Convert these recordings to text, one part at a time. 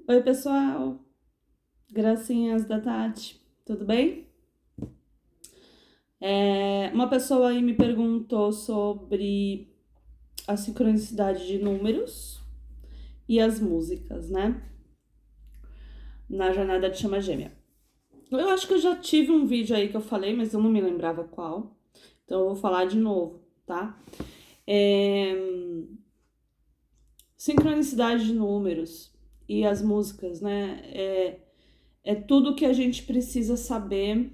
Oi, pessoal. Gracinhas da Tati. Tudo bem? Uma pessoa aí me perguntou sobre a sincronicidade de números e as músicas, né? Na jornada de chama gêmea. Eu acho que eu já tive um vídeo aí que eu falei, mas eu não me lembrava qual. Então eu vou falar de novo, tá? É, Sincronicidade de números e as músicas, né? É tudo que a gente precisa saber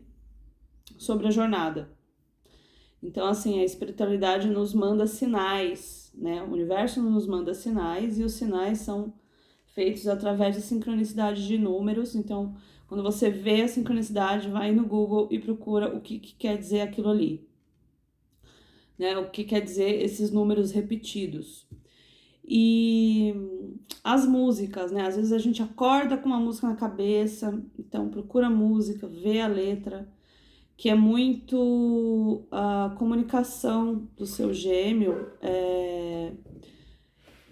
sobre a jornada. Então, assim, a espiritualidade nos manda sinais, né? O universo nos manda sinais e os sinais são feitos através de sincronicidade de números. Então, quando você vê a sincronicidade, vai no Google e procura o que quer dizer aquilo ali, né? O que quer dizer esses números repetidos. E as músicas, né? Às vezes a gente acorda com uma música na cabeça, então procura a música, vê a letra, que é muito a comunicação do seu gêmeo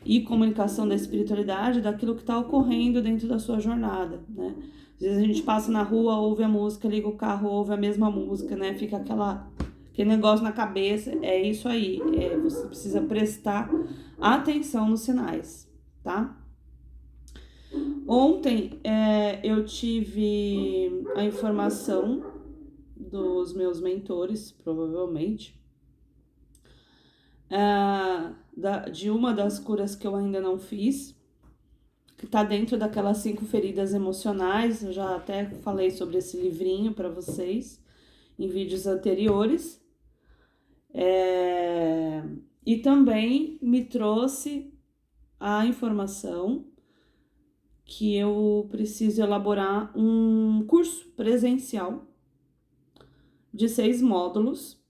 e comunicação da espiritualidade, daquilo que está ocorrendo dentro da sua jornada, né? Às vezes a gente passa na rua, ouve a música, liga o carro, ouve a mesma música, né? Fica aquele negócio na cabeça, é isso aí. Você precisa prestar atenção nos sinais, tá? Ontem eu tive a informação dos meus mentores, provavelmente, de uma das curas que eu ainda não fiz, que tá dentro daquelas 5 feridas emocionais. Eu já até falei sobre esse livrinho para vocês em vídeos anteriores. E também me trouxe a informação que eu preciso elaborar um curso presencial de 6 módulos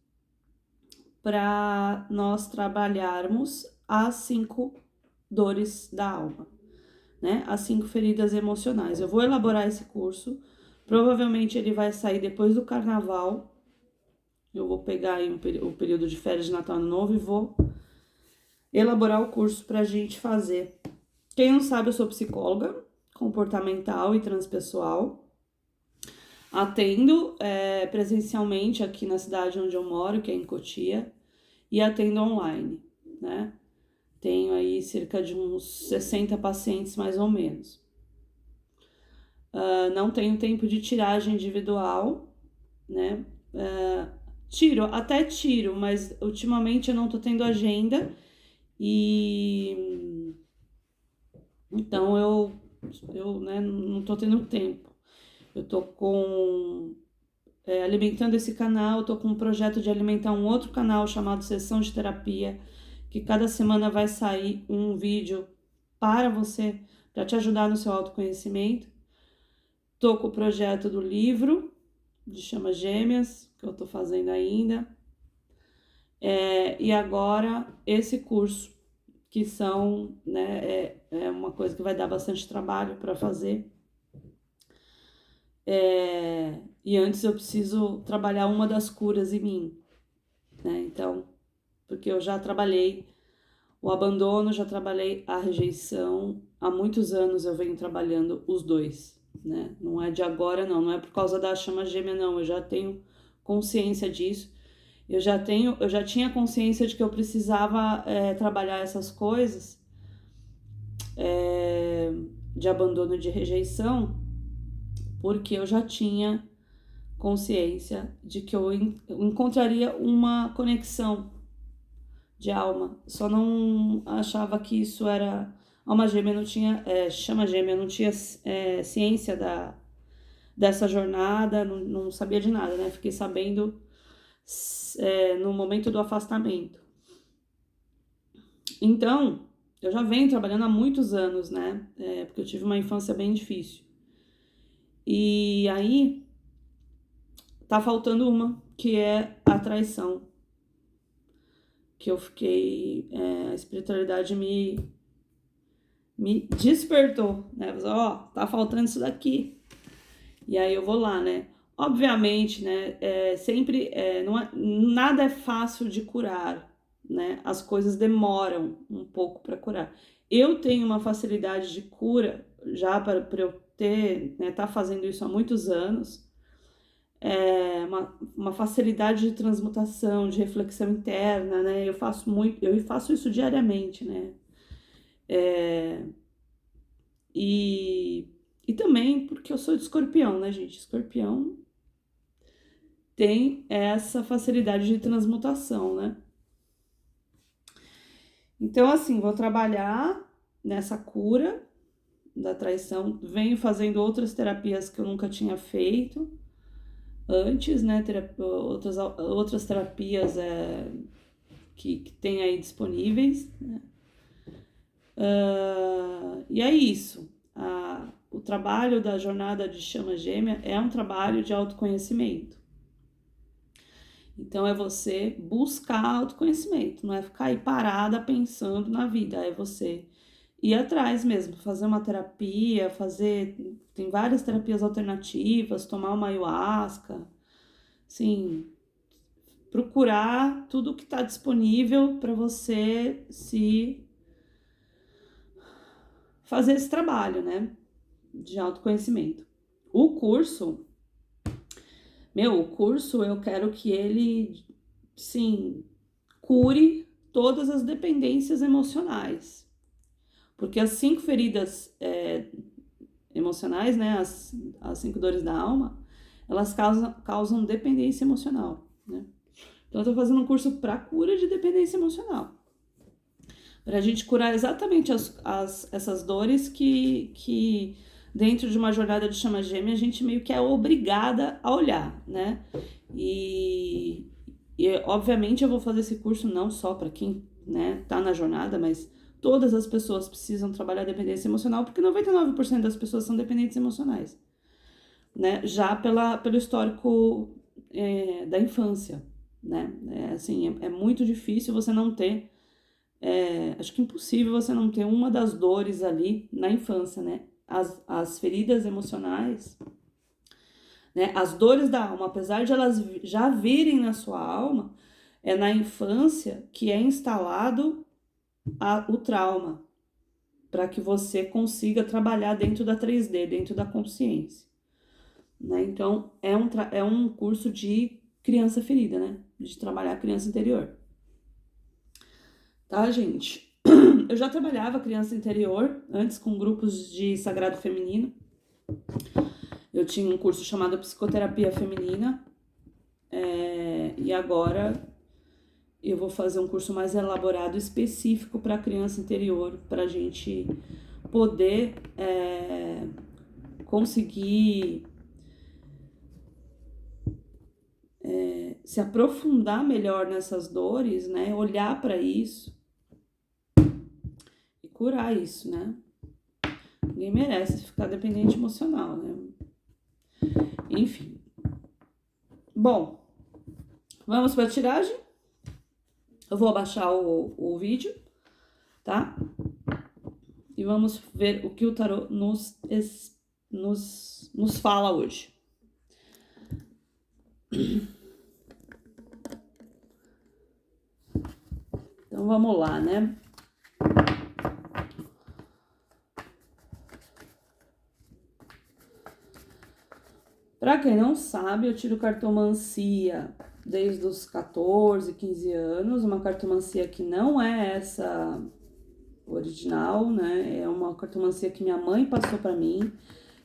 para nós trabalharmos as 5 dores da alma, né? As 5 feridas emocionais. Eu vou elaborar esse curso. Provavelmente ele vai sair depois do carnaval. Eu vou pegar aí o período de férias de Natal e Ano Novo e vou elaborar o curso para a gente fazer. Quem não sabe, eu sou psicóloga comportamental e transpessoal. Atendo presencialmente aqui na cidade onde eu moro, que é em Cotia, e atendo online, né? Tenho aí cerca de uns 60 pacientes, mais ou menos. Não tenho tempo de tiragem individual, né? Até tiro, mas ultimamente eu não tô tendo agenda e então eu né, não tô tendo tempo. Eu tô alimentando esse canal, tô com um projeto de alimentar um outro canal chamado Sessão de Terapia, que cada semana vai sair um vídeo para você, para te ajudar no seu autoconhecimento. Tô com o projeto do livro de Chamas Gêmeas, que eu tô fazendo ainda. E agora esse curso, que são, né, é uma coisa que vai dar bastante trabalho para fazer. E antes eu preciso trabalhar uma das curas em mim, né? Então, porque eu já trabalhei o abandono, já trabalhei a rejeição, há muitos anos eu venho trabalhando os dois, né? Não é de agora, não é por causa da chama gêmea, não. Eu já tenho consciência disso. Eu já tinha consciência de que eu precisava trabalhar essas coisas de abandono e de rejeição, porque eu já tinha consciência de que eu encontraria uma conexão de alma. Só não achava que isso era alma gêmea, não tinha chama gêmea, não tinha ciência dessa jornada, não sabia de nada, né? Fiquei sabendo no momento do afastamento. Então, eu já venho trabalhando há muitos anos, né? Porque eu tive uma infância bem difícil. E aí, tá faltando uma, que é a traição. Que eu fiquei... a espiritualidade me despertou, né? Tá faltando isso daqui. E aí eu vou lá, né? Obviamente, né? Sempre... nada é fácil de curar, né? As coisas demoram um pouco para curar. eu tenho uma facilidade de cura, já para eu ter, né, tá fazendo isso há muitos anos, uma facilidade de transmutação, de reflexão interna, né? Eu faço isso diariamente, né? E também porque eu sou de escorpião, né, gente? Escorpião tem essa facilidade de transmutação, né? Então, assim, vou trabalhar nessa cura da traição. Venho fazendo outras terapias que eu nunca tinha feito antes, né? Outras terapias que tem aí disponíveis, né? E é isso. O trabalho da jornada de chama gêmea é um trabalho de autoconhecimento. Então, é você buscar autoconhecimento, não é ficar aí parada pensando na vida, é você ir atrás mesmo, fazer uma terapia, tem várias terapias alternativas, tomar uma ayahuasca, assim, procurar tudo que está disponível para você se fazer esse trabalho, né, de autoconhecimento. O curso eu quero que ele, sim, cure todas as dependências emocionais. Porque as 5 feridas emocionais, né, as 5 dores da alma, elas causam dependência emocional, né? Então, eu tô fazendo um curso para cura de dependência emocional. Para a gente curar exatamente essas dores que dentro de uma jornada de chama gêmea a gente meio que é obrigada a olhar, né? E obviamente eu vou fazer esse curso não só para quem, né, tá na jornada, mas todas as pessoas precisam trabalhar a dependência emocional, porque 99% das pessoas são dependentes emocionais, né? Já pelo histórico da infância, né? Assim, é muito difícil você não ter, acho que impossível você não ter uma das dores ali na infância, né? As feridas emocionais, né? As dores da alma, apesar de elas já virem na sua alma, é na infância que é instalado o trauma, para que você consiga trabalhar dentro da 3D, dentro da consciência, né? Então, é um curso de criança ferida, né? De trabalhar a criança interior. Tá, gente? Eu já trabalhava criança interior antes com grupos de sagrado feminino. Eu tinha um curso chamado Psicoterapia Feminina. E agora eu vou fazer um curso mais elaborado, específico para criança interior, para a gente poder conseguir se aprofundar melhor nessas dores, né? Olhar para isso e curar isso, né? Ninguém merece ficar dependente emocional, né? Enfim. Bom, vamos para a tiragem? Eu vou abaixar o vídeo, tá? E vamos ver o que o tarô nos fala hoje. Então vamos lá, né? Para quem não sabe, eu tiro cartomancia desde os 14, 15 anos, uma cartomancia que não é essa original, né? É uma cartomancia que minha mãe passou para mim.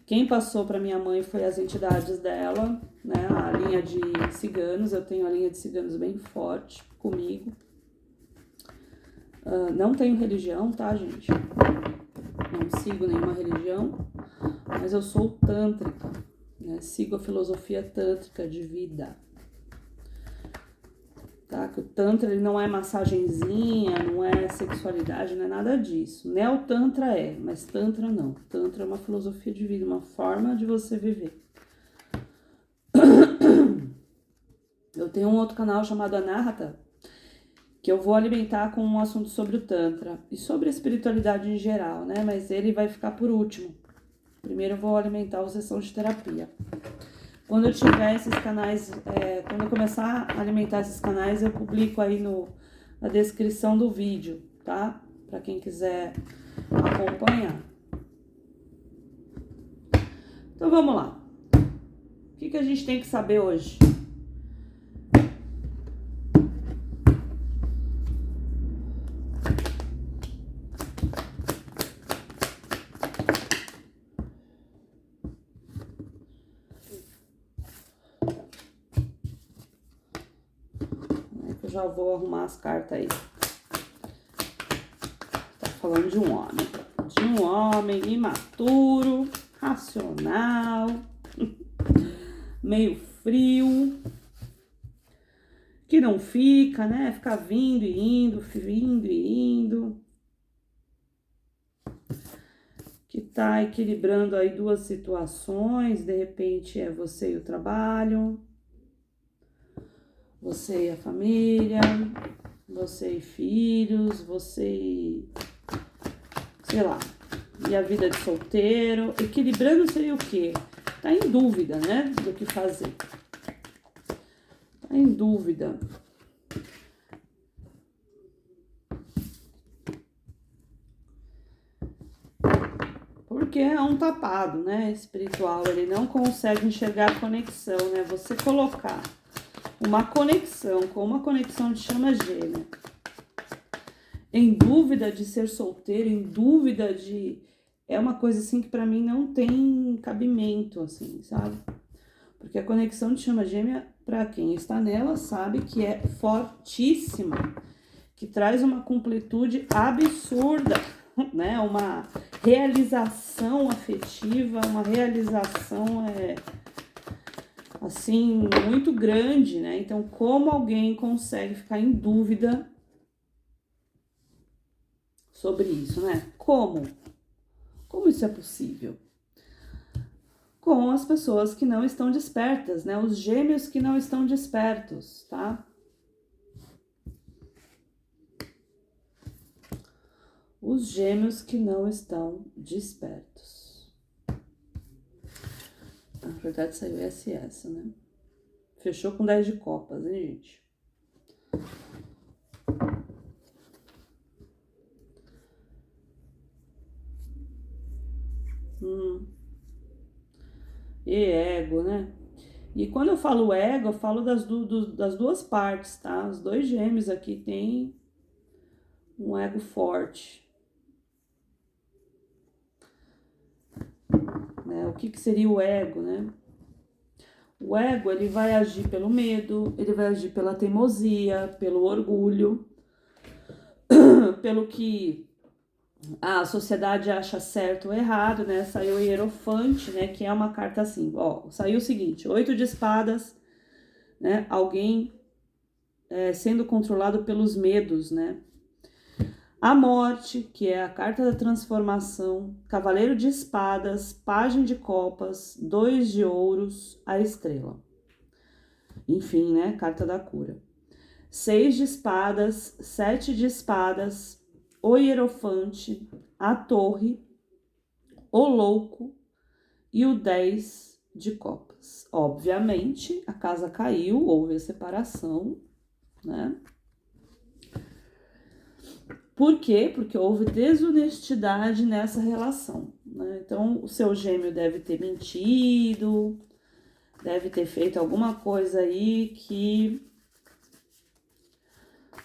Quem passou para minha mãe foi as entidades dela, né? A linha de ciganos, eu tenho a linha de ciganos bem forte comigo. Não tenho religião, tá, gente? Não sigo nenhuma religião, mas eu sou tântrica, né? Sigo a filosofia tântrica de vida. Tá? Que o tantra ele não é massagenzinha, não é sexualidade, não é nada disso. Neo-tantra mas tantra não. Tantra é uma filosofia de vida, uma forma de você viver. Eu tenho um outro canal chamado Anahata, que eu vou alimentar com um assunto sobre o tantra e sobre a espiritualidade em geral, né? Mas ele vai ficar por último. Primeiro eu vou alimentar a sessão de terapia. Quando eu tiver esses canais, quando eu começar a alimentar esses canais, eu publico aí na descrição do vídeo, tá? Pra quem quiser acompanhar. Então vamos lá. O que a gente tem que saber hoje? Eu já vou arrumar as cartas aí. Tá falando de um homem. De um homem imaturo, racional, meio frio, que não fica, né? Fica vindo e indo, vindo e indo. Que tá equilibrando aí duas situações, de repente é você e o trabalho, você e a família, você e filhos, você e, sei lá, e a vida de solteiro. Equilibrando seria o quê? Tá em dúvida, né, do que fazer. Tá em dúvida. Porque é um tapado, né, espiritual, ele não consegue enxergar a conexão, né, você colocar uma conexão com uma conexão de chama gêmea, em dúvida de ser solteiro, em dúvida de... É uma coisa assim que pra mim não tem cabimento, assim, sabe? Porque a conexão de chama gêmea, pra quem está nela, sabe que é fortíssima, que traz uma completude absurda, né? Uma realização afetiva, uma realização assim, muito grande, né? Então, como alguém consegue ficar em dúvida sobre isso, né? Como? Como isso é possível? Com as pessoas que não estão despertas, né? Os gêmeos que não estão despertos, tá? Os gêmeos que não estão despertos. Na verdade, saiu essa, né? Fechou com 10 de copas, hein, gente? E ego, né? E quando eu falo ego, eu falo das duas partes, tá? Os dois gêmeos aqui têm um ego forte. Né? O que seria o ego, né? O ego, ele vai agir pelo medo, ele vai agir pela teimosia, pelo orgulho, pelo que a sociedade acha certo ou errado, né? Saiu o Hierofante, né? Que é uma carta assim, ó, saiu o seguinte, 8 de espadas, né? Alguém sendo controlado pelos medos, né? A morte, que é a carta da transformação, cavaleiro de espadas, pajem de copas, 2 de ouros, a estrela. Enfim, né? Carta da cura. 6 de espadas, 7 de espadas, o hierofante, a torre, o louco e o 10 de copas. Obviamente, a casa caiu, houve a separação, né? Por quê? Porque houve desonestidade nessa relação, né? Então, o seu gêmeo deve ter mentido, deve ter feito alguma coisa aí que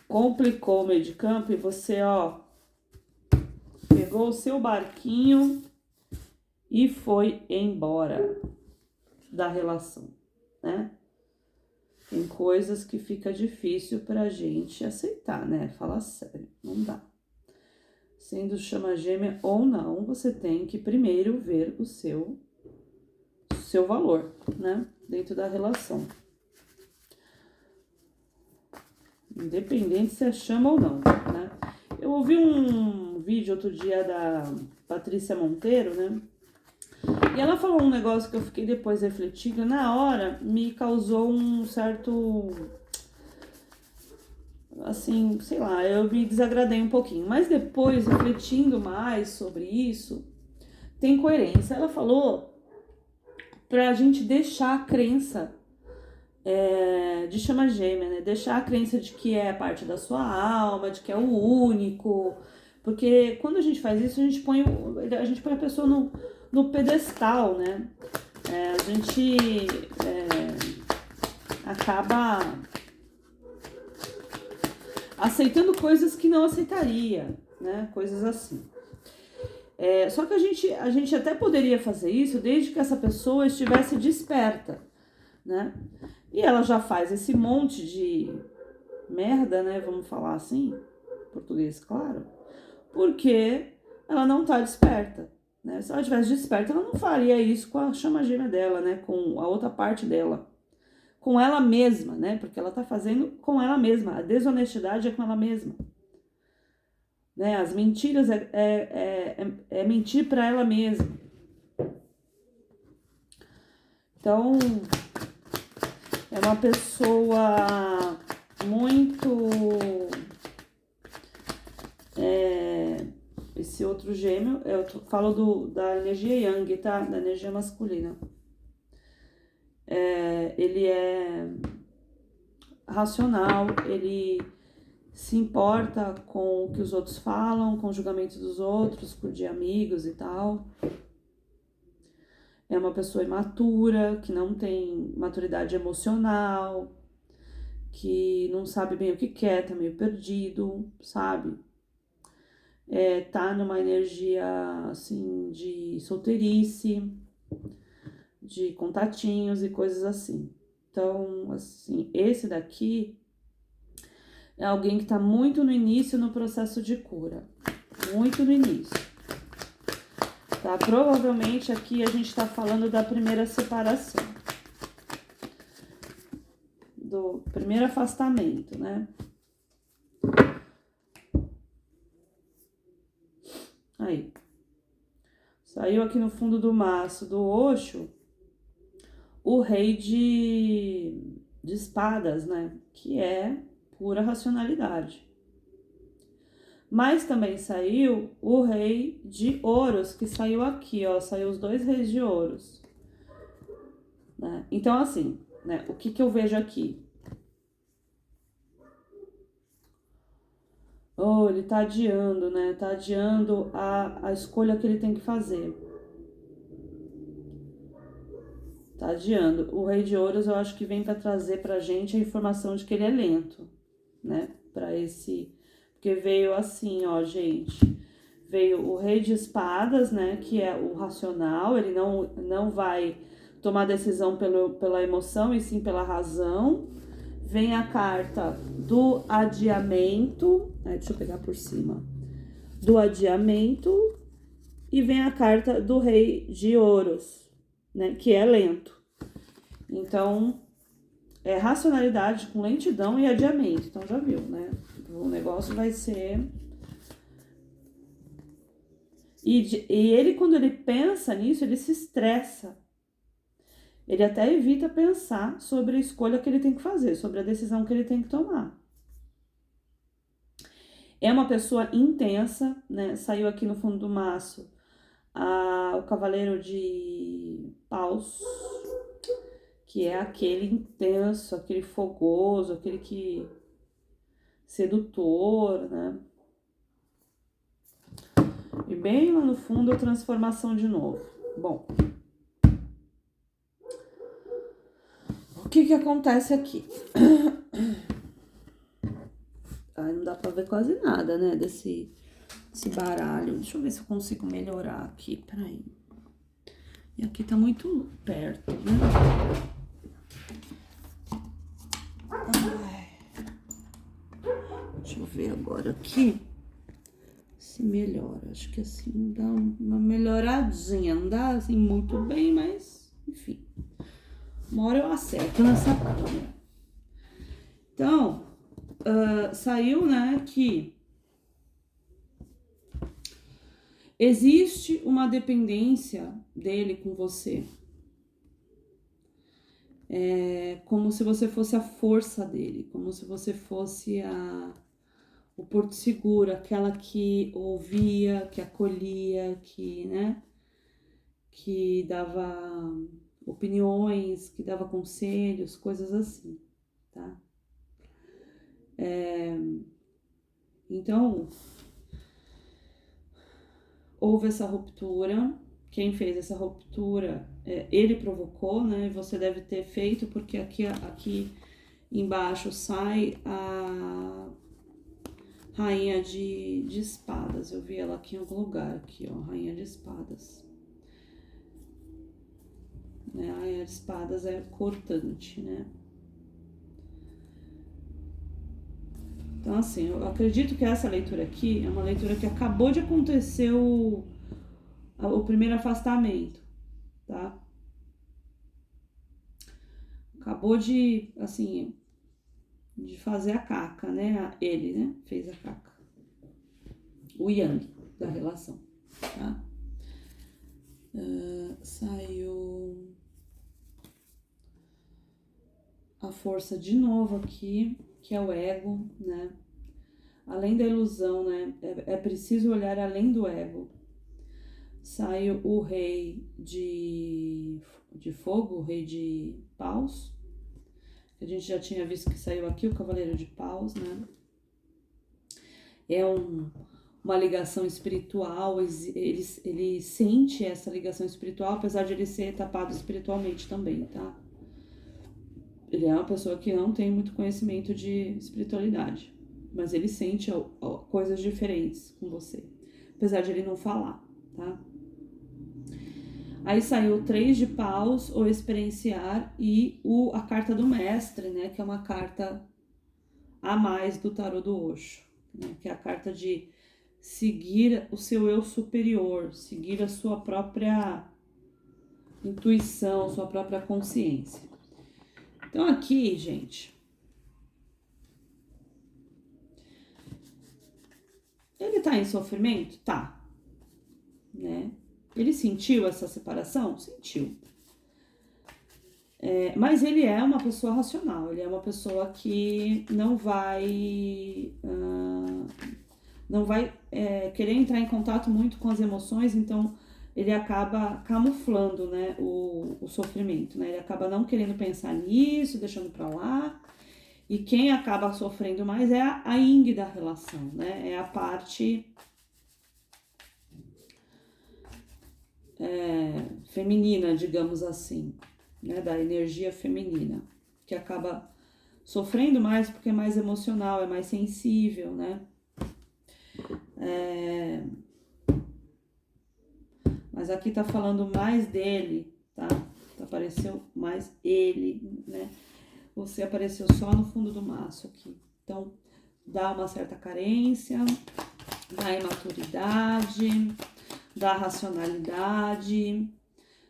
complicou o meio de campo e você, ó, pegou o seu barquinho e foi embora da relação, né? Tem coisas que fica difícil pra gente aceitar, né? Fala sério, não dá. Sendo chama gêmea ou não, você tem que primeiro ver o seu valor, né? Dentro da relação. Independente se é chama ou não, né? Eu ouvi um vídeo outro dia da Patrícia Monteiro, né? E ela falou um negócio que eu fiquei depois refletindo, na hora me causou um certo, assim, sei lá, eu me desagradei um pouquinho. Mas depois, refletindo mais sobre isso, tem coerência. Ela falou pra gente deixar a crença de chama gêmea, né? Deixar a crença de que é parte da sua alma, de que é o único, Porque quando a gente faz isso, a gente põe a pessoa no pedestal, né? A gente acaba aceitando coisas que não aceitaria, né? Coisas assim. Só que a gente até poderia fazer isso desde que essa pessoa estivesse desperta, né? E ela já faz esse monte de merda, né? Vamos falar assim, português, claro, porque ela não tá desperta, né? Se ela tivesse desperta, ela não faria isso com a chama gêmea dela, né? Com a outra parte dela, com ela mesma, né? Porque ela tá fazendo com ela mesma. A desonestidade é com ela mesma, né? As mentiras é mentir para ela mesma. Então, é uma pessoa muito... esse outro gêmeo, eu falo da energia yang, tá? Da energia masculina. Ele é racional, ele se importa com o que os outros falam, com o julgamento dos outros, por de amigos e tal. É uma pessoa imatura, que não tem maturidade emocional, que não sabe bem o que quer, tá meio perdido, sabe? Tá numa energia, assim, de solteirice, de contatinhos e coisas assim. Então, assim, esse daqui é alguém que tá muito no início no processo de cura. Muito no início. Tá? Provavelmente aqui a gente tá falando da primeira separação. Do primeiro afastamento, né? Aí. Saiu aqui no fundo do maço do Osho o rei de espadas, né? Que é pura racionalidade. Mas também saiu o rei de ouros, que saiu aqui, ó. Saiu os dois reis de ouros. Né? Então, assim, né? O que eu vejo aqui? Oh, ele tá adiando, né? Tá adiando a escolha que ele tem que fazer. Tá adiando. O rei de ouros eu acho que vem para trazer pra gente a informação de que ele é lento, né? Para esse... Porque veio assim, ó, gente. Veio o rei de espadas, né? Que é o racional. Ele não vai tomar decisão pela emoção e sim pela razão. Vem a carta do adiamento. Deixa eu pegar por cima. Do adiamento. E vem a carta do rei de ouros, né? Que é lento. Então, é racionalidade com lentidão e adiamento. Então, já viu, né? O negócio vai ser... E ele, quando ele pensa nisso, ele se estressa. Ele até evita pensar sobre a escolha que ele tem que fazer, sobre a decisão que ele tem que tomar. É uma pessoa intensa, né? Saiu aqui no fundo do maço o cavaleiro de paus, que é aquele intenso, aquele fogoso, aquele que... sedutor, né? E bem lá no fundo a transformação de novo. Bom, o que acontece aqui? Ai, não dá pra ver quase nada, né, desse baralho. Deixa eu ver se eu consigo melhorar aqui, peraí. E aqui tá muito perto, né? Ai. Deixa eu ver agora aqui se melhora. Acho que assim dá uma melhoradinha. Não dá assim muito bem, mas enfim. Uma hora eu acerto nessa câmera. Então, saiu, né, que existe uma dependência dele com você. Como se você fosse a força dele, como se você fosse o porto seguro, aquela que ouvia, que acolhia, que, né, que dava opiniões, que dava conselhos, coisas assim, tá? Então, houve essa ruptura. Quem fez essa ruptura, ele provocou, né? Você deve ter feito, porque aqui embaixo sai a rainha de espadas. Eu vi ela aqui em algum lugar, aqui, ó, rainha de espadas. Né? A rainha de espadas é cortante, né? Então, assim, eu acredito que essa leitura aqui é uma leitura que acabou de acontecer o primeiro afastamento, tá? Acabou de, assim, de fazer a caca, né? Ele, né? Fez a caca. O Yang da relação, tá? Saiu a força de novo aqui, que é o ego, né? Além da ilusão, né? É preciso olhar além do ego. Saiu o rei de fogo, o rei de paus. A gente já tinha visto que saiu aqui o cavaleiro de paus, né? É uma ligação espiritual, ele sente essa ligação espiritual, apesar de ele ser tapado espiritualmente também, tá? Ele é uma pessoa que não tem muito conhecimento de espiritualidade, mas ele sente coisas diferentes com você, apesar de ele não falar, tá? Aí saiu o 3 de paus, o experienciar, e a carta do mestre, né? Que é uma carta a mais do tarô do Osho, né, que é a carta de seguir o seu eu superior, seguir a sua própria intuição, sua própria consciência. Então aqui, gente, ele tá em sofrimento? Tá, né? Ele sentiu essa separação? Sentiu. Mas ele é uma pessoa racional, ele é uma pessoa que não vai querer entrar em contato muito com as emoções, então ele acaba camuflando, né, o sofrimento, né? Ele acaba não querendo pensar nisso, deixando pra lá. E quem acaba sofrendo mais é a yin da relação, né? É a parte feminina, digamos assim, né? Da energia feminina, que acaba sofrendo mais porque é mais emocional, é mais sensível, né? Mas aqui tá falando mais dele, tá? Apareceu mais ele, né? Você apareceu só no fundo do maço aqui. Então, dá uma certa carência, da imaturidade, da racionalidade.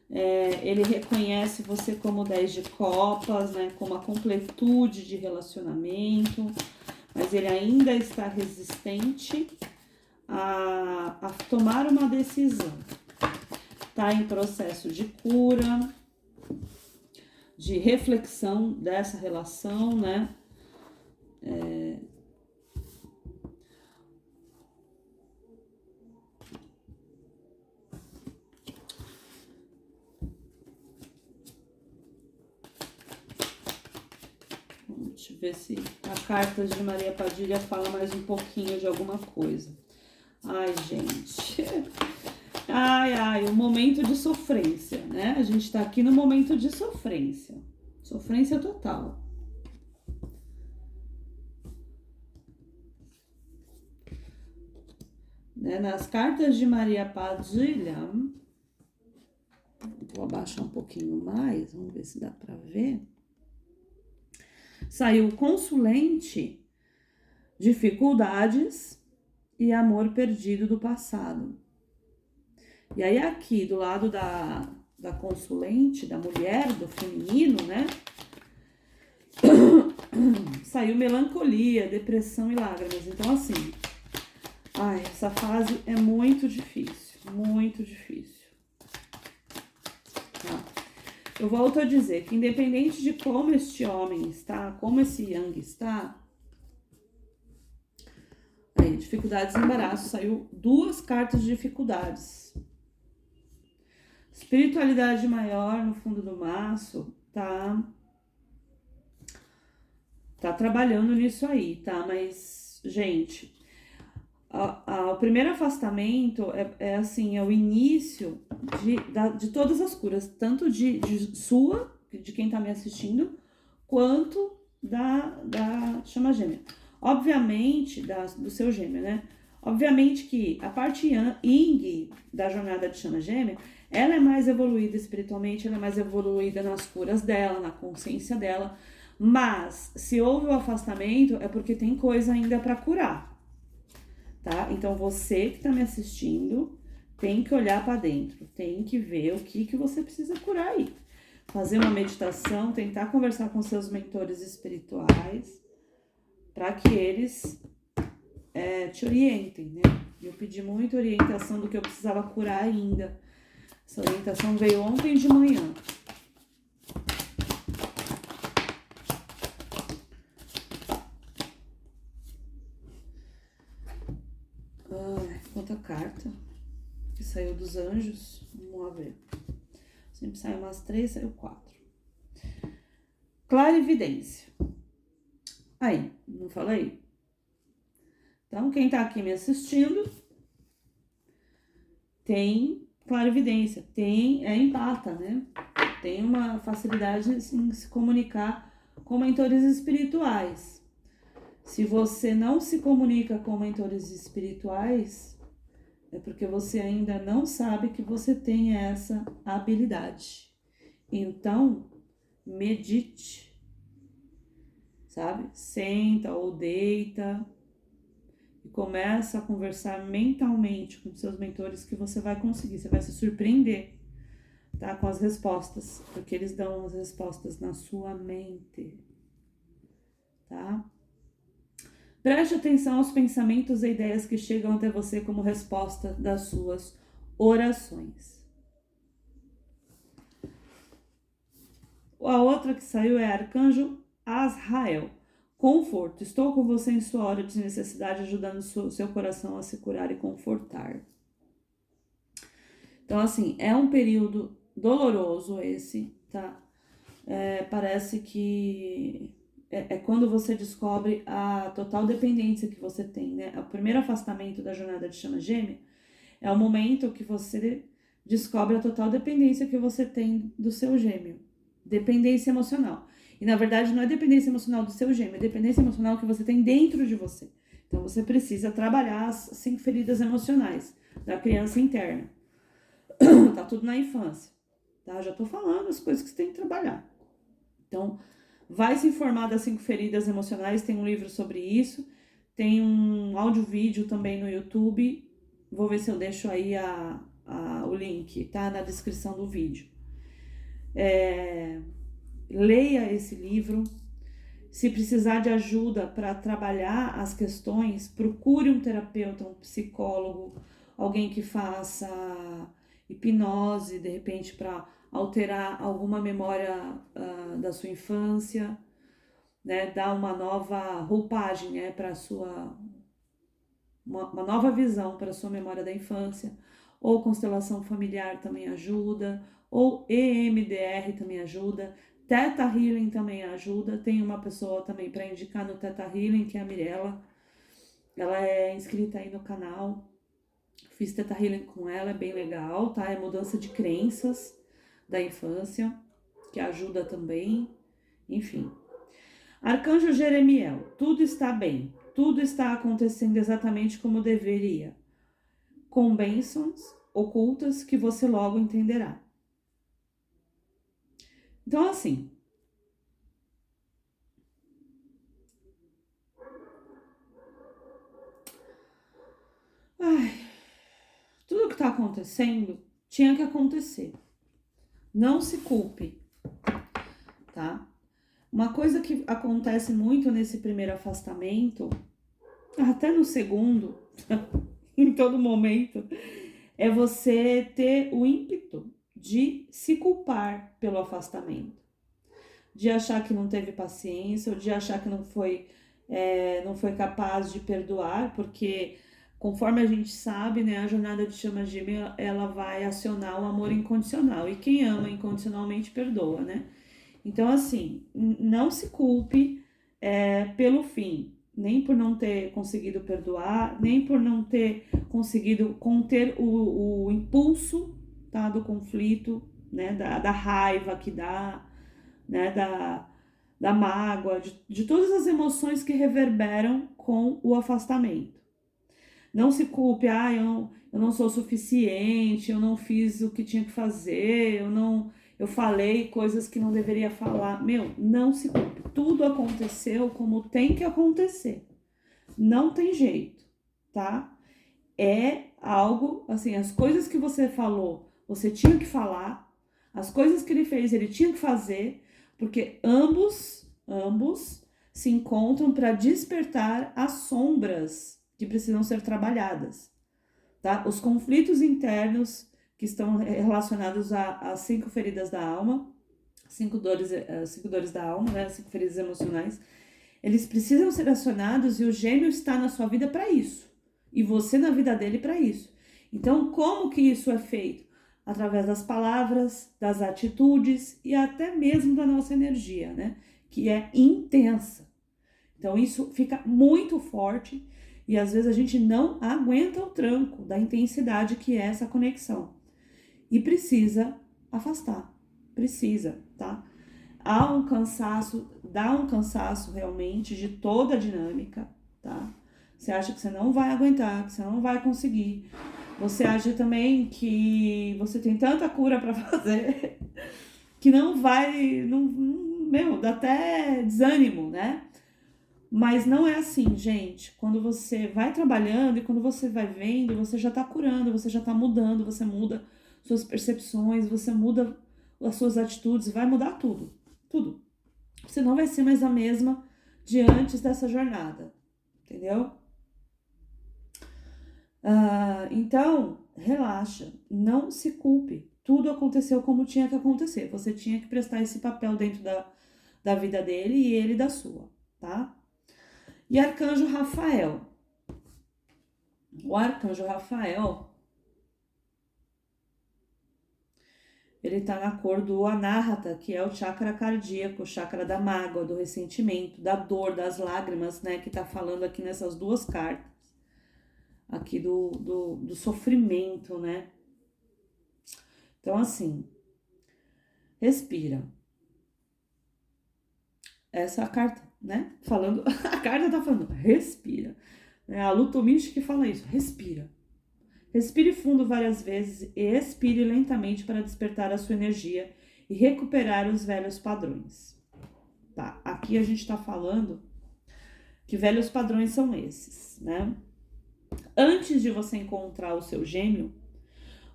Ele reconhece você como 10 de copas, né? Como a completude de relacionamento. Mas ele ainda está resistente a tomar uma decisão. Está em processo de cura, de reflexão dessa relação, né? Deixa eu ver se a carta de Maria Padilha fala mais um pouquinho de alguma coisa. Ai, gente. Ai, o momento de sofrência, né? A gente tá aqui no momento de sofrência. Sofrência total. Né? Nas cartas de Maria Padilha, vou abaixar um pouquinho mais, vamos ver se dá pra ver. Saiu o consulente, dificuldades e amor perdido do passado. E aí aqui, do lado da consulente, da mulher, do feminino, né? Saiu melancolia, depressão e lágrimas. Então, assim, essa fase é muito difícil, muito difícil. Tá? Eu volto a dizer que independente de como este homem está, como esse Yang está, aí, dificuldades e embaraço, saiu 2 cartas de dificuldades. Espiritualidade maior no fundo do maço, tá trabalhando nisso aí, tá? Mas, gente, O primeiro afastamento é assim, é o início de todas as curas, tanto de sua, de quem tá me assistindo, quanto da chama gêmea. Obviamente, do seu gêmeo, né? Obviamente que a parte Yin da jornada de chama gêmea, ela é mais evoluída espiritualmente, ela é mais evoluída nas curas dela, na consciência dela. Mas, se houve o afastamento, é porque tem coisa ainda para curar, tá? Então, você que tá me assistindo, tem que olhar para dentro, tem que ver o que você precisa curar aí. Fazer uma meditação, tentar conversar com seus mentores espirituais, para que eles te orientem, né? Eu pedi muita orientação do que eu precisava curar ainda. Essa orientação veio ontem de manhã. Ai, quanta carta que saiu dos anjos. Vamos lá ver. Sempre saiu umas 3, saiu 4. Clarividência. Aí, não falei? Então, quem tá aqui me assistindo tem clarividência, é empata, né? Tem uma facilidade em se comunicar com mentores espirituais. Se você não se comunica com mentores espirituais, é porque você ainda não sabe que você tem essa habilidade. Então, medite, sabe? Senta ou deita e começa a conversar mentalmente com seus mentores que você vai conseguir, você vai se surpreender, tá? Com as respostas, porque eles dão as respostas na sua mente, tá? Preste atenção aos pensamentos e ideias que chegam até você como resposta das suas orações. A outra que saiu é Arcanjo Azrael. Conforto. Estou com você em sua hora de necessidade, ajudando seu coração a se curar e confortar. Então, assim, é um período doloroso esse, tá? Parece que é quando você descobre a total dependência que você tem, né? O primeiro afastamento da jornada de chama gêmea é o momento que você descobre a total dependência que você tem do seu gêmeo. Dependência emocional. E na verdade não é dependência emocional do seu gêmeo, é dependência emocional que você tem dentro de você. Então você precisa trabalhar as 5 feridas emocionais da criança interna. Tá tudo na infância, tá? Já tô falando as coisas que você tem que trabalhar. Então, vai se informar das 5 feridas emocionais, tem um livro sobre isso, tem um áudio-vídeo também no YouTube, vou ver se eu deixo aí o link, tá? Na descrição do vídeo. Leia esse livro. Se precisar de ajuda para trabalhar as questões, procure um terapeuta, um psicólogo, alguém que faça hipnose, de repente, para alterar alguma memória da sua infância, né? Dar uma nova roupagem, né? Para uma nova visão para a sua memória da infância. Ou constelação familiar também ajuda, ou EMDR também ajuda. Theta Healing também ajuda. Tem uma pessoa também para indicar no Theta Healing, que é a Mirella. Ela é inscrita aí no canal. Fiz Theta Healing com ela, é bem legal, tá? É mudança de crenças da infância, que ajuda também. Enfim. Arcanjo Jeremiel, tudo está bem. Tudo está acontecendo exatamente como deveria. Com bênçãos ocultas que você logo entenderá. Então, assim, tudo que está acontecendo tinha que acontecer. Não se culpe, tá? Uma coisa que acontece muito nesse primeiro afastamento, até no segundo, em todo momento, é você ter o ímpeto de se culpar pelo afastamento. De achar que não teve paciência, ou de achar que não foi capaz de perdoar, porque conforme a gente sabe, né, a jornada de chama gêmea, ela vai acionar o amor incondicional, e quem ama incondicionalmente perdoa, né? Então, assim, não se culpe pelo fim, nem por não ter conseguido perdoar, nem por não ter conseguido conter o impulso, tá, do conflito, né, da raiva que dá, né, da mágoa, de todas as emoções que reverberam com o afastamento. Não se culpe, eu não sou suficiente, eu não fiz o que tinha que fazer, eu falei coisas que não deveria falar. Meu, não se culpe. Tudo aconteceu como tem que acontecer. Não tem jeito, tá? É algo, assim, as coisas que você falou, você tinha que falar, as coisas que ele fez, ele tinha que fazer, porque ambos se encontram para despertar as sombras que precisam ser trabalhadas, tá? Os conflitos internos que estão relacionados às 5 feridas da alma, 5 dores da alma, né? As 5 feridas emocionais, eles precisam ser acionados e o gêmeo está na sua vida para isso. E você na vida dele para isso. Então, como que isso é feito? Através das palavras, das atitudes e até mesmo da nossa energia, né? Que é intensa. Então, isso fica muito forte e às vezes a gente não aguenta o tranco da intensidade que é essa conexão. E precisa afastar. Precisa, tá? Há um cansaço, dá um cansaço realmente de toda a dinâmica, tá? Você acha que você não vai aguentar, que você não vai conseguir. Você acha também que você tem tanta cura para fazer que não vai, meu, dá até desânimo, né? Mas não é assim, gente. Quando você vai trabalhando e quando você vai vendo, você já tá curando, você já tá mudando, você muda suas percepções, você muda as suas atitudes, vai mudar tudo. Tudo. Você não vai ser mais a mesma de antes dessa jornada, entendeu? Então, relaxa, não se culpe. Tudo aconteceu como tinha que acontecer. Você tinha que prestar esse papel dentro da vida dele e ele da sua, tá? E Arcanjo Rafael. O Arcanjo Rafael, ele tá na cor do Anahata, que é o chakra cardíaco, o chakra da mágoa, do ressentimento, da dor, das lágrimas, né? Que tá falando aqui nessas duas cartas. Aqui do sofrimento, né? Então, assim, respira. Essa é a carta, né? Falando, a carta tá falando, respira. A Lutomish que fala isso, respira. Respire fundo várias vezes e expire lentamente para despertar a sua energia e recuperar os velhos padrões. Tá, aqui a gente tá falando que velhos padrões são esses, né? Antes de você encontrar o seu gêmeo,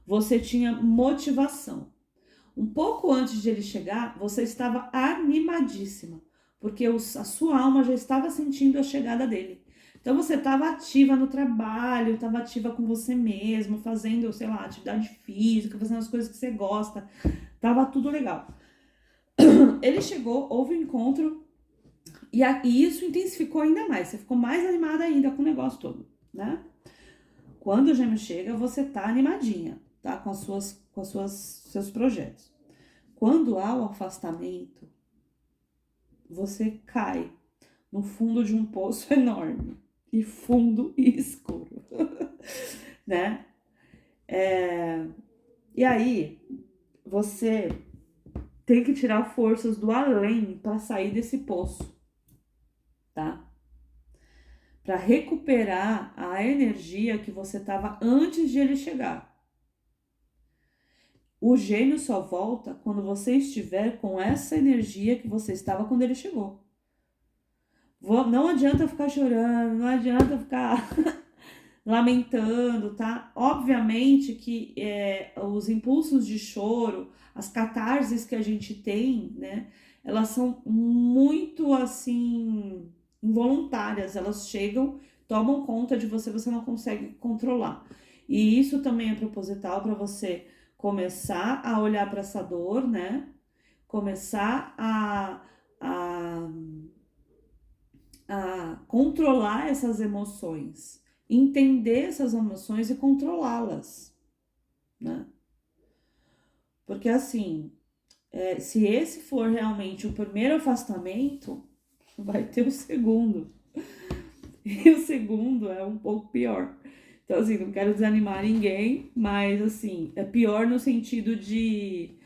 você tinha motivação. Um pouco antes de ele chegar, você estava animadíssima, porque a sua alma já estava sentindo a chegada dele. Então você estava ativa no trabalho, estava ativa com você mesmo, fazendo, sei lá, atividade física, fazendo as coisas que você gosta. Tava tudo legal. Ele chegou, houve um encontro e isso intensificou ainda mais. Você ficou mais animada ainda com o negócio todo, né? Quando o gêmeo chega, você tá animadinha, tá? Com seus projetos. Quando há o afastamento, você cai no fundo de um poço enorme, e fundo e escuro, né? E aí, você tem que tirar forças do além para sair desse poço, tá? Para recuperar a energia que você tava antes de ele chegar. O gênio só volta quando você estiver com essa energia que você estava quando ele chegou. Não adianta ficar chorando, não adianta ficar lamentando, tá? Obviamente que os impulsos de choro, as catarses que a gente tem, né? Elas são muito, assim, involuntárias. Elas chegam, tomam conta de você, você não consegue controlar. E isso também é proposital para você começar a olhar para essa dor, né? Começar a controlar essas emoções, entender essas emoções e controlá-las, né? Porque assim, se esse for realmente o primeiro afastamento, vai ter o segundo. E o segundo é um pouco pior. Então, assim, não quero desanimar ninguém, mas, assim, é pior no sentido de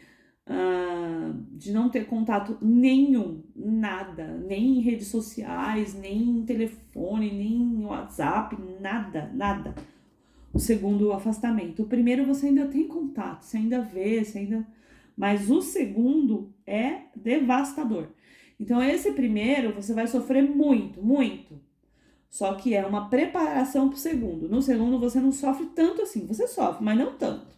não ter contato nenhum, nada, nem em redes sociais, nem em telefone, nem em WhatsApp, nada, nada. O segundo, o afastamento. O primeiro você ainda tem contato, você ainda vê, você ainda. Mas o segundo é devastador. Então, esse primeiro você vai sofrer muito, muito. Só que é uma preparação para o segundo. No segundo você não sofre tanto assim, você sofre, mas não tanto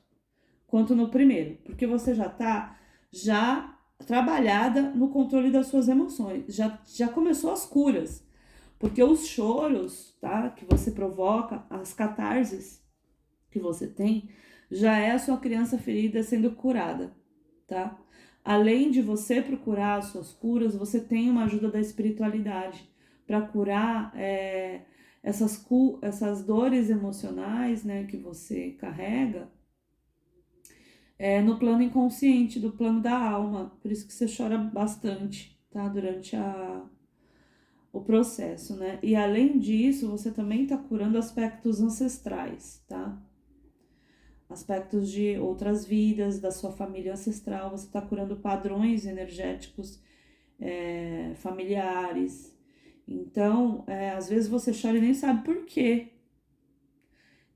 quanto no primeiro, porque você já tá já trabalhada no controle das suas emoções, já começou as curas, porque os choros, tá, que você provoca, as catarses que você tem, já é a sua criança ferida sendo curada, tá? Além de você procurar as suas curas, você tem uma ajuda da espiritualidade para curar essas dores emocionais, né, que você carrega no plano inconsciente, do plano da alma. Por isso que você chora bastante, tá? Durante o processo, né? E além disso, você também tá curando aspectos ancestrais, tá? Aspectos de outras vidas, da sua família ancestral, você tá curando padrões energéticos familiares. Então, às vezes você chora e nem sabe por quê.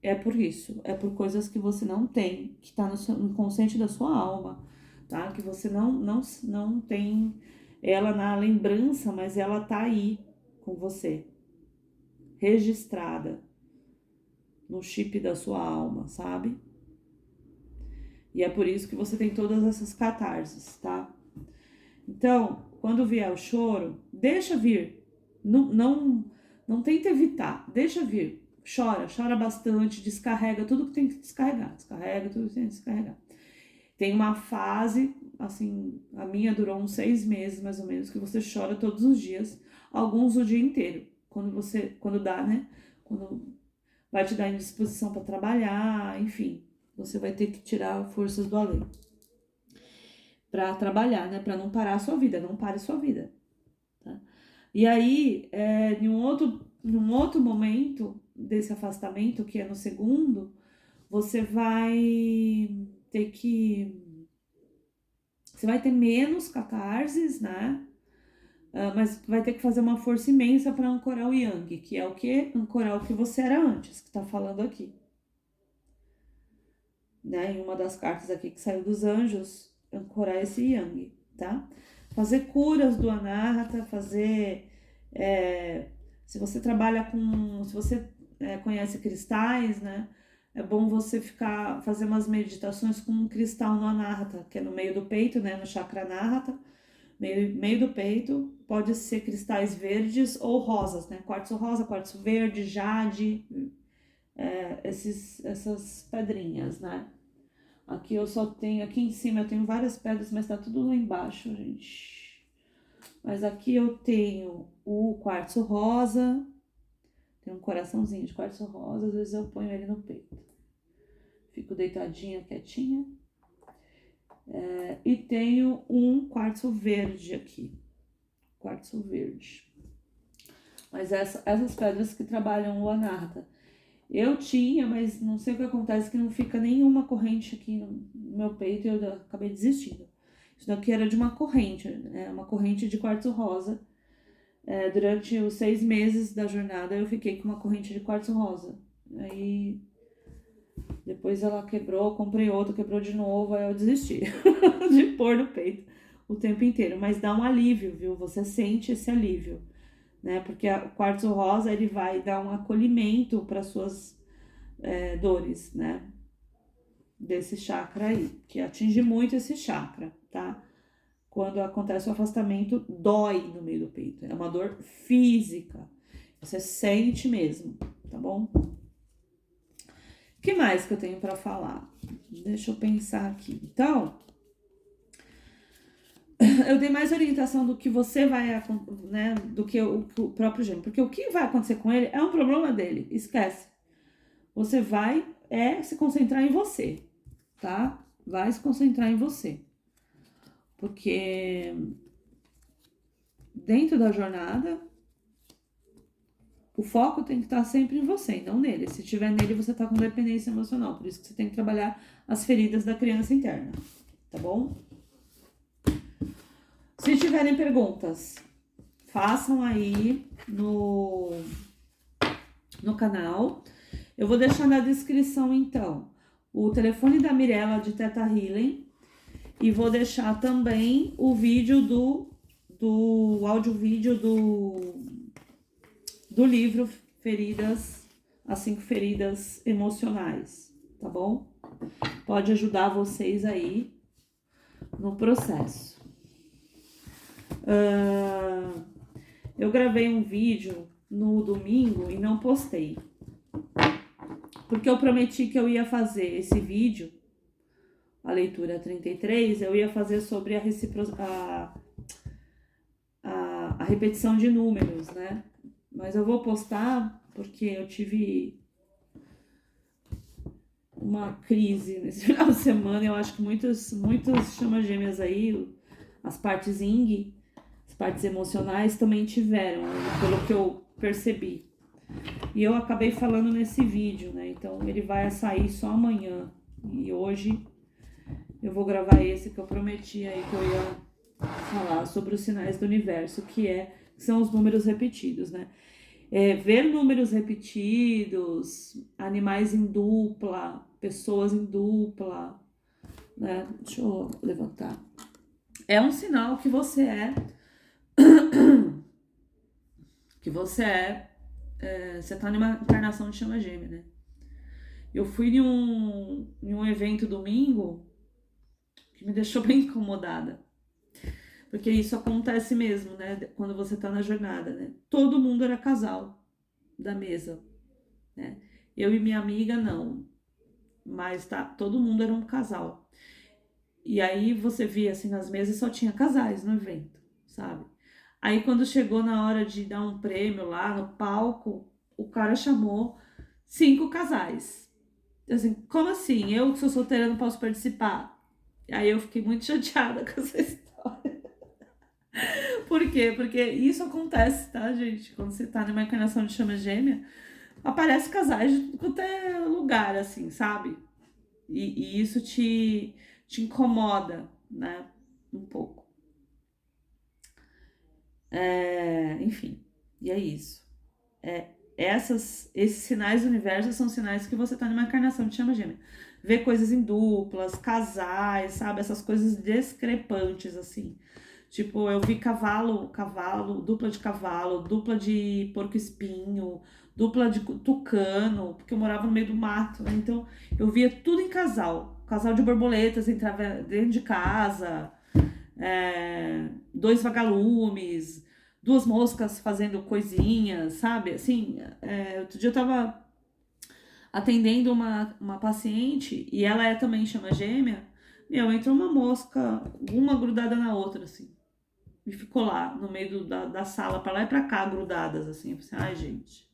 É por isso, é por coisas que você não tem, que tá no seu inconsciente da sua alma, tá? Que você não tem ela na lembrança, mas ela tá aí com você, registrada no chip da sua alma, sabe? E é por isso que você tem todas essas catarses, tá? Então, quando vier o choro, deixa vir. Não tenta evitar, deixa vir. Chora bastante, descarrega tudo que tem que descarregar. Descarrega tudo que tem que descarregar. Tem uma fase, assim, a minha durou uns 6 meses, mais ou menos, que você chora todos os dias, alguns o dia inteiro. Quando dá, né? Quando vai te dar indisposição para trabalhar, enfim. Você vai ter que tirar forças do além para trabalhar, né? Para não parar a sua vida, não pare a sua vida, tá? E aí, em um outro momento desse afastamento, que é no segundo, você vai ter que. Você vai ter menos catarses, né? Mas vai ter que fazer uma força imensa para ancorar o Yang, que é o quê? Ancorar o que você era antes, que tá falando aqui. Né? Em uma das cartas aqui que saiu dos anjos, ancorar esse Yang, tá? Fazer curas do Anahata, fazer. é, Se você trabalha com. Se você conhece cristais, né? É bom você fazer umas meditações com um cristal no Anahata, que é no meio do peito, né? No chakra Anahata, meio do peito. Pode ser cristais verdes ou rosas, né? Quartzo rosa, quartzo verde, jade, essas pedrinhas, né? Aqui eu só tenho, aqui em cima eu tenho várias pedras, mas tá tudo lá embaixo, gente. Mas aqui eu tenho o quartzo rosa, tem um coraçãozinho de quartzo rosa, às vezes eu ponho ele no peito. Fico deitadinha, quietinha. E tenho um quartzo verde aqui, quartzo verde. Mas essas pedras que trabalham o Anahata. Eu tinha, mas não sei o que acontece, que não fica nenhuma corrente aqui no meu peito e eu acabei desistindo. Isso daqui era de uma corrente, uma corrente de quartzo rosa. Durante os 6 meses da jornada eu fiquei com uma corrente de quartzo rosa. Aí depois ela quebrou, comprei outra, quebrou de novo, aí eu desisti de pôr no peito o tempo inteiro. Mas dá um alívio, viu? Você sente esse alívio, né? Porque o quartzo rosa ele vai dar um acolhimento para suas dores, né? Desse chakra aí, que atinge muito esse chakra, tá? Quando acontece o afastamento, dói no meio do peito. É uma dor física. Você sente mesmo, tá bom? O que mais que eu tenho para falar? Deixa eu pensar aqui. Então, eu dei mais orientação do que você vai, né, do que o próprio gêmeo. Porque o que vai acontecer com ele é um problema dele. Esquece. Você vai se concentrar em você, tá? Vai se concentrar em você. Porque dentro da jornada, O foco tem que estar sempre em você, não nele. Se tiver nele, você tá com dependência emocional. Por isso que você tem que trabalhar as feridas da criança interna, tá bom? Se tiverem perguntas, façam aí no canal. Eu vou deixar na descrição, então, o telefone da Mirella de Teta Healing e vou deixar também o vídeo do áudio-vídeo do livro Feridas, as 5 feridas emocionais, tá bom? Pode ajudar vocês aí no processo. Eu gravei um vídeo no domingo e não postei, porque eu prometi que eu ia fazer esse vídeo, a leitura 33, eu ia fazer sobre a repetição de números, né? Mas eu vou postar porque eu tive uma crise nesse final de semana. Eu acho que muitos chamas gêmeas aí, as partes yin, as partes emocionais também tiveram, pelo que eu percebi. E eu acabei falando nesse vídeo, né? Então ele vai sair só amanhã. E hoje eu vou gravar esse que eu prometi aí que eu ia falar sobre os sinais do universo, que são os números repetidos, né? Ver números repetidos, animais em dupla, pessoas em dupla, né? Deixa eu levantar. É um sinal que você você tá numa encarnação de chama gêmea, né? Eu fui em um evento domingo que me deixou bem incomodada. Porque isso acontece mesmo, né? Quando você tá na jornada, né? Todo mundo era casal da mesa, né? Eu e minha amiga, não. Mas todo mundo era um casal. E aí você via, assim, nas mesas só tinha casais no evento, sabe? Aí quando chegou na hora de dar um prêmio lá no palco, o cara chamou 5 casais. Assim, como assim? Eu que sou solteira não posso participar? Aí eu fiquei muito chateada com essa história. Por quê? Porque isso acontece, tá, gente? Quando você tá numa encarnação de chama gêmea, aparece casais de qualquer lugar, assim, sabe? E isso te incomoda, né? Um pouco. Enfim, e é isso. Esses sinais do universo são sinais que você tá numa encarnação de chama gêmea. Ver coisas em duplas, casais, sabe? Essas coisas discrepantes, assim. Tipo, eu vi cavalo, dupla de porco-espinho, dupla de tucano, porque eu morava no meio do mato, né? Então, eu via tudo em casal. Casal de borboletas entrava dentro de casa, 2 vagalumes, 2 moscas fazendo coisinhas, sabe? Assim, outro dia eu tava atendendo uma paciente e ela também chama gêmea. Meu, entrou uma mosca, uma grudada na outra, assim. E ficou lá, no meio da sala, pra lá e pra cá, grudadas, assim. Eu pensei, ai, gente.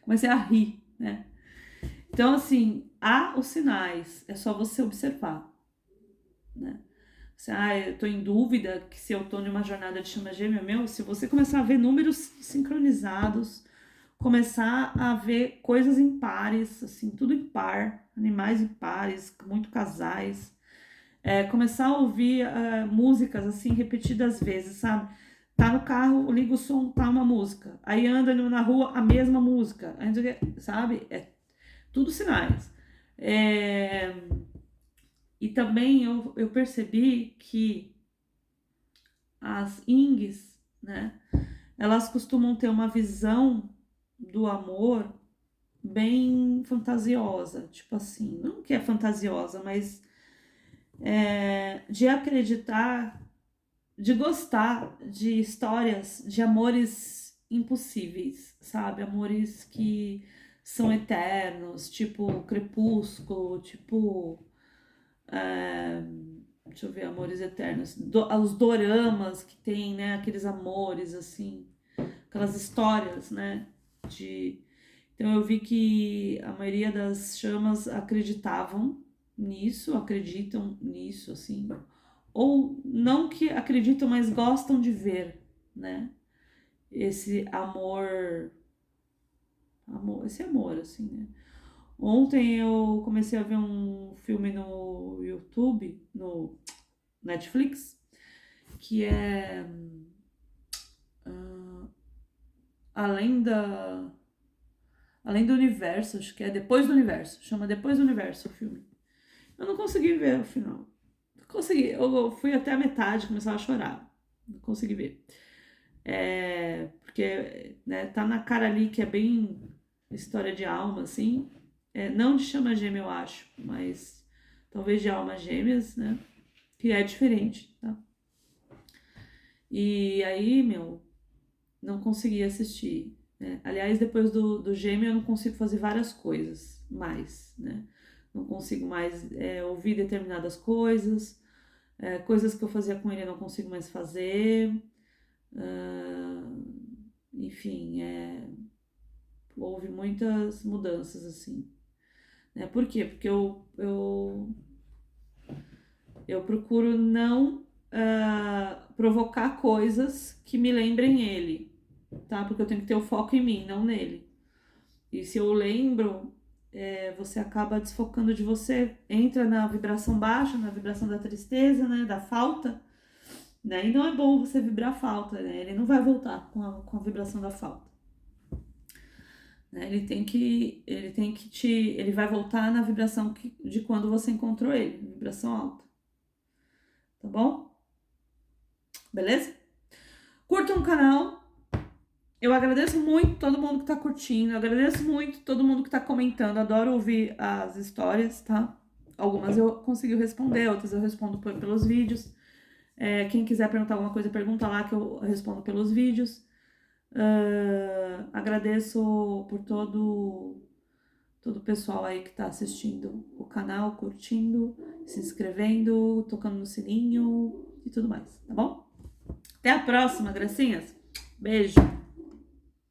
Comecei a rir, né? Então, assim, há os sinais, é só você observar, né? Eu tô em dúvida que se eu tô numa jornada de chama gêmea, se você começar a ver números sincronizados, começar a ver coisas em pares, assim, tudo em par, animais em pares, muito casais, começar a ouvir músicas, assim, repetidas vezes, sabe? Tá no carro, liga o som, tá uma música. Aí anda na rua, a mesma música, sabe? Tudo sinais. E também eu percebi que as Yings, né? Elas costumam ter uma visão do amor bem fantasiosa, tipo assim, não que é fantasiosa, mas de acreditar, de gostar de histórias de amores impossíveis, sabe? Amores que são eternos, tipo Crepúsculo, tipo. Deixa eu ver, amores eternos. Os doramas que tem, né? Aqueles amores, assim, aquelas histórias, né? Então eu vi que a maioria das chamas acreditavam nisso, acreditam nisso, assim. Ou não que acreditam, mas gostam de ver, né? Esse amor amor, esse amor, assim, né? Ontem eu comecei a ver um filme no YouTube, no Netflix, que é ah, Além da Além do Universo, acho que é Depois do Universo, chama Depois do Universo o filme. Eu não consegui ver o final. Não consegui, eu fui até a metade, começava a chorar. Não consegui ver. Porque né, tá na cara ali que é bem história de alma, assim. Não de chama gêmea, eu acho, mas talvez de almas gêmeas, né? Que é diferente, tá? E aí, meu, não consegui assistir, né? Aliás, depois do gêmeo eu não consigo fazer várias coisas mais, né? Não consigo mais ouvir determinadas coisas, coisas que eu fazia com ele eu não consigo mais fazer, enfim, houve muitas mudanças assim, né? Por quê? Porque eu procuro não provocar coisas que me lembrem ele, tá? Porque eu tenho que ter o foco em mim, não nele. E se eu lembro, você acaba desfocando de você, entra na vibração baixa, na vibração da tristeza, né? Da falta, né? E não é bom você vibrar falta, né? Ele não vai voltar com a vibração da falta. Né? Ele vai voltar na vibração de quando você encontrou ele, vibração alta. Tá bom? Beleza? Curtam o canal. Eu agradeço muito todo mundo que tá curtindo. Eu agradeço muito todo mundo que tá comentando. Adoro ouvir as histórias, tá? Algumas eu consegui responder, outras eu respondo pelos vídeos. Quem quiser perguntar alguma coisa, pergunta lá que eu respondo pelos vídeos. Agradeço por todo o pessoal aí que tá assistindo o canal, curtindo, se inscrevendo, tocando no sininho e tudo mais, tá bom? Até a próxima, gracinhas. Beijo!